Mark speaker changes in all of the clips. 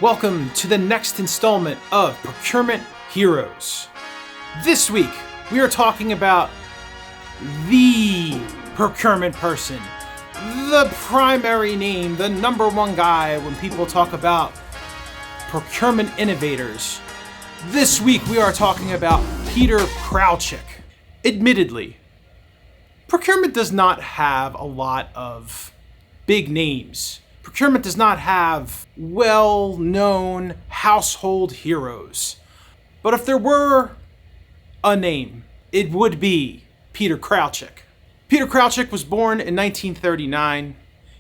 Speaker 1: Welcome to the next installment of Procurement Heroes. This week, we are talking about the procurement person, the primary name, the number one guy when people talk about procurement innovators. This week, we are talking about Peter Kraljic. Admittedly, procurement does not have a lot of big names. Procurement does not have well-known household heroes. But if there were a name, it would be Peter Kraljic. Peter Kraljic was born in 1939.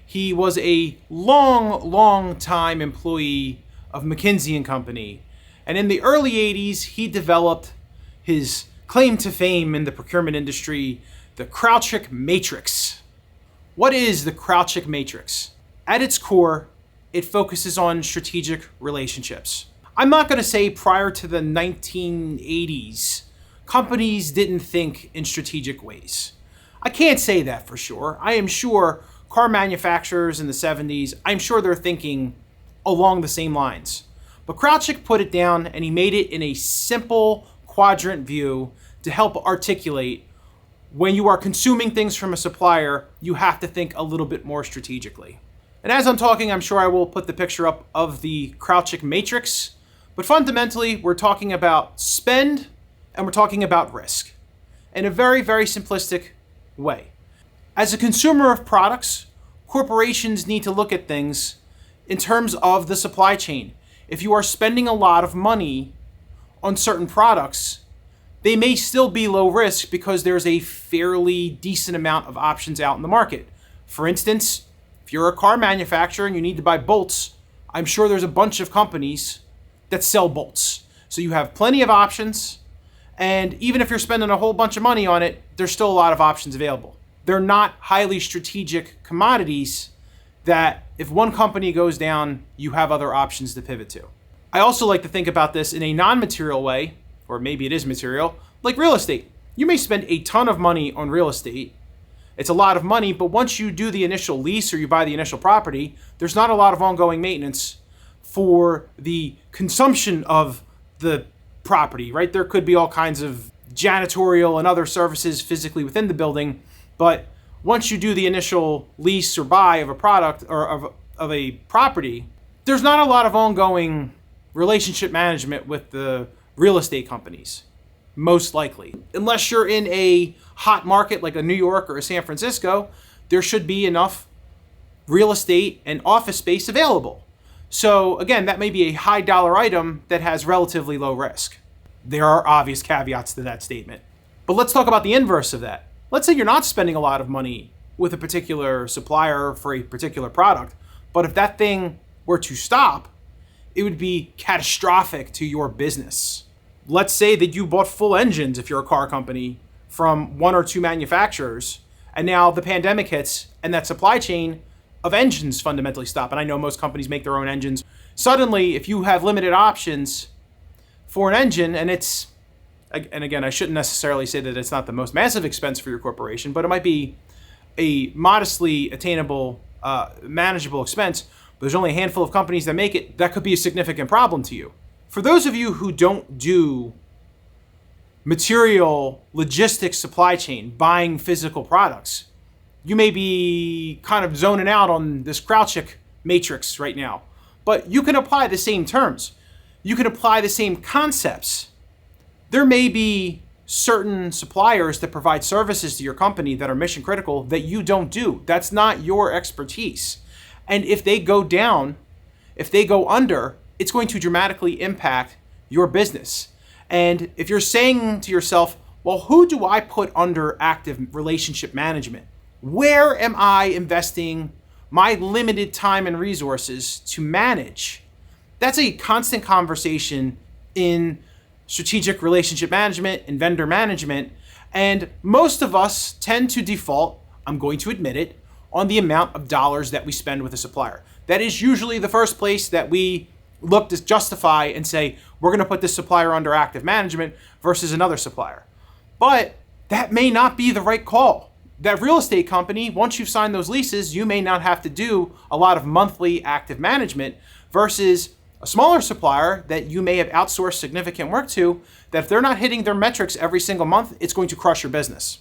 Speaker 1: He was a long time employee of McKinsey & Company. And in the early 80s, he developed his claim to fame in the procurement industry, the Kraljic Matrix. What is the Kraljic Matrix? At its core, it focuses on strategic relationships. I'm not going to say prior to the 1980s, companies didn't think in strategic ways. I can't say that for sure. I am sure car manufacturers in the 70s, I'm sure they're thinking along the same lines. But Kraljic put it down and he made it in a simple quadrant view to help articulate when you are consuming things from a supplier, you have to think a little bit more strategically. And as I'm talking, I'm sure I will put the picture up of the Kraljic Matrix. But fundamentally, we're talking about spend and we're talking about risk in a very simplistic way. As a consumer of products, corporations need to look at things in terms of the supply chain. If you are spending a lot of money on certain products, they may still be low risk because there's a fairly decent amount of options out in the market. For instance, if you're a car manufacturer and you need to buy bolts, I'm sure there's a bunch of companies that sell bolts. So you have plenty of options, and even if you're spending a whole bunch of money on it, there's still a lot of options available. They're not highly strategic commodities that if one company goes down, you have other options to pivot to. I also like to think about this in a non-material way, or maybe it is material, like real estate. You may spend a ton of money on real estate. It's a lot of money, but once you do the initial lease or you buy the initial property, there's not a lot of ongoing maintenance for the consumption of the property, right? There could be all kinds of janitorial and other services physically within the building, but once you do the initial lease or buy of a product or of a property, there's not a lot of ongoing relationship management with the real estate companies, most likely. Unless you're in a hot market like a New York or a San Francisco, there should be enough real estate and office space available. So again, that may be a high dollar item that has relatively low risk. There are obvious caveats to that statement. But let's talk about the inverse of that. Let's say you're not spending a lot of money with a particular supplier for a particular product, but if that thing were to stop, it would be catastrophic to your business. Let's say that you bought full engines if you're a car company from one or two manufacturers, and now the pandemic hits and that supply chain of engines fundamentally stop. And I know most companies make their own engines. Suddenly, if you have limited options for an engine, and again, I shouldn't necessarily say that it's not the most massive expense for your corporation, but it might be a modestly attainable, manageable expense. But there's only a handful of companies that make it. That could be a significant problem to you. For those of you who don't do material logistics supply chain, buying physical products, you may be kind of zoning out on this Kraljic Matrix right now. But you can apply the same terms. You can apply the same concepts. There may be certain suppliers that provide services to your company that are mission critical that you don't do. That's not your expertise. And if they go down, if they go under, it's going to dramatically impact your business. And if you're saying to yourself, well, who do I put under active relationship management? Where am I investing my limited time and resources to manage? That's a constant conversation in strategic relationship management and vendor management. And most of us tend to default, I'm going to admit it, on the amount of dollars that we spend with a supplier. That is usually the first place that we look to justify and say, we're going to put this supplier under active management versus another supplier. But that may not be the right call. That real estate company, once you've signed those leases, you may not have to do a lot of monthly active management versus a smaller supplier that you may have outsourced significant work to, that if they're not hitting their metrics every single month, it's going to crush your business.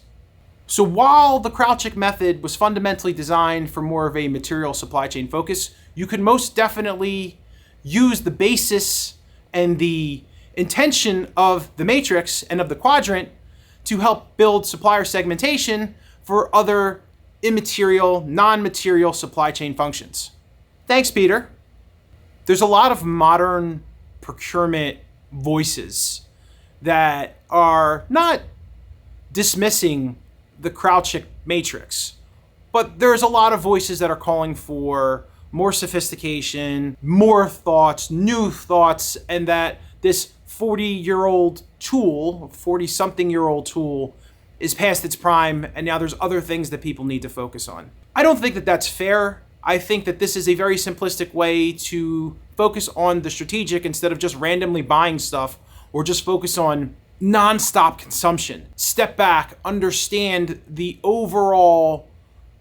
Speaker 1: So while the Kraljic method was fundamentally designed for more of a material supply chain focus, you could most definitely use the basis and the intention of the matrix and of the quadrant to help build supplier segmentation for other immaterial, non-material supply chain functions. Thanks, Peter. There's a lot of modern procurement voices that are not dismissing the Kraljic Matrix, but there's a lot of voices that are calling for more sophistication, more thoughts, new thoughts, and that this 40-year-old tool, 40-something-year-old tool is past its prime, and now there's other things that people need to focus on. I don't think that that's fair. I think that this is a very simplistic way to focus on the strategic instead of just randomly buying stuff or just focus on nonstop consumption. Step back, understand the overall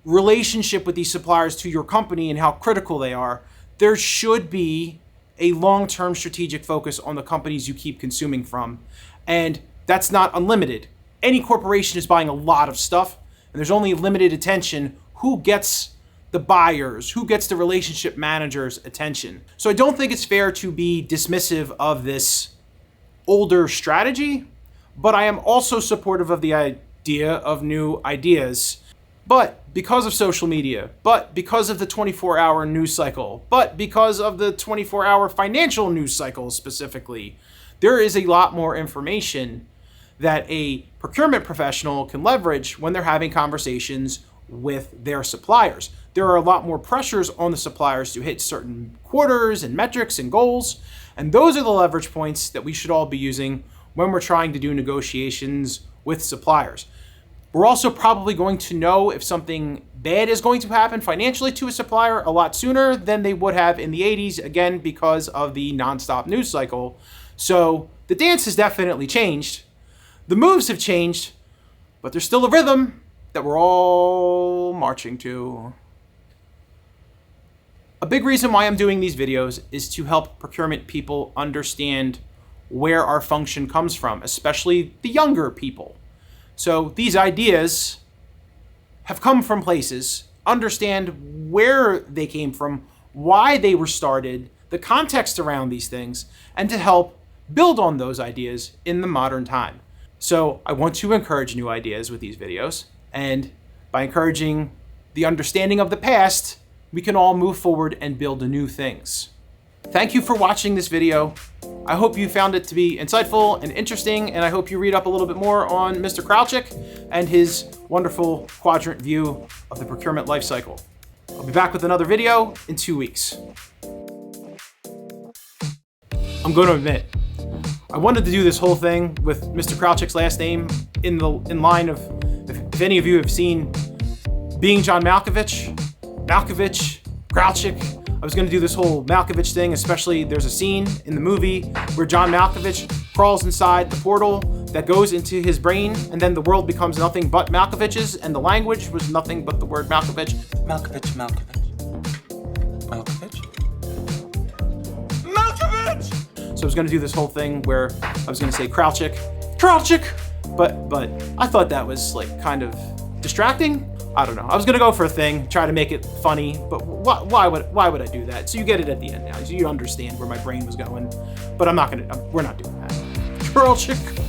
Speaker 1: relationship with these suppliers to your company and how critical they are. There should be a long-term strategic focus on the companies you keep consuming from. And that's not unlimited. Any corporation is buying a lot of stuff, and there's only limited attention. Who gets the buyers? Who gets the relationship manager's attention? So I don't think it's fair to be dismissive of this older strategy, but I am also supportive of the idea of new ideas. But because of social media, but because of the 24-hour news cycle, but because of the 24-hour financial news cycle specifically, there is a lot more information that a procurement professional can leverage when they're having conversations with their suppliers. There are a lot more pressures on the suppliers to hit certain quarters and metrics and goals, and those are the leverage points that we should all be using when we're trying to do negotiations with suppliers. We're also probably going to know if something bad is going to happen financially to a supplier a lot sooner than they would have in the 80s, again, because of the nonstop news cycle. So the dance has definitely changed. The moves have changed, but there's still a rhythm that we're all marching to. A big reason why I'm doing these videos is to help procurement people understand where our function comes from, especially the younger people. So these ideas have come from places, understand where they came from, why they were started, the context around these things, and to help build on those ideas in the modern time. So I want to encourage new ideas with these videos, and by encouraging the understanding of the past, we can all move forward and build new things. Thank you for watching this video. I hope you found it to be insightful and interesting, and I hope you read up a little bit more on Mr. Kraljic and his wonderful quadrant view of the procurement lifecycle. I'll be back with another video in 2 weeks. I'm going to admit, I wanted to do this whole thing with Mr. Kraljic's last name in line of, if any of you have seen Being John Malkovich, Kraljic. I was going to do this whole Malkovich thing, especially there's a scene in the movie where John Malkovich crawls inside the portal that goes into his brain, and then the world becomes nothing but Malkovich's, and the language was nothing but the word Malkovich. Malkovich. So I was going to do this whole thing where I was going to say Kraljic, but I thought that was like kind of distracting. I don't know. I was gonna go for a thing, try to make it funny, but why would I do that? So you get it at the end now. So you understand where my brain was going, but we're not doing that. Kraljic.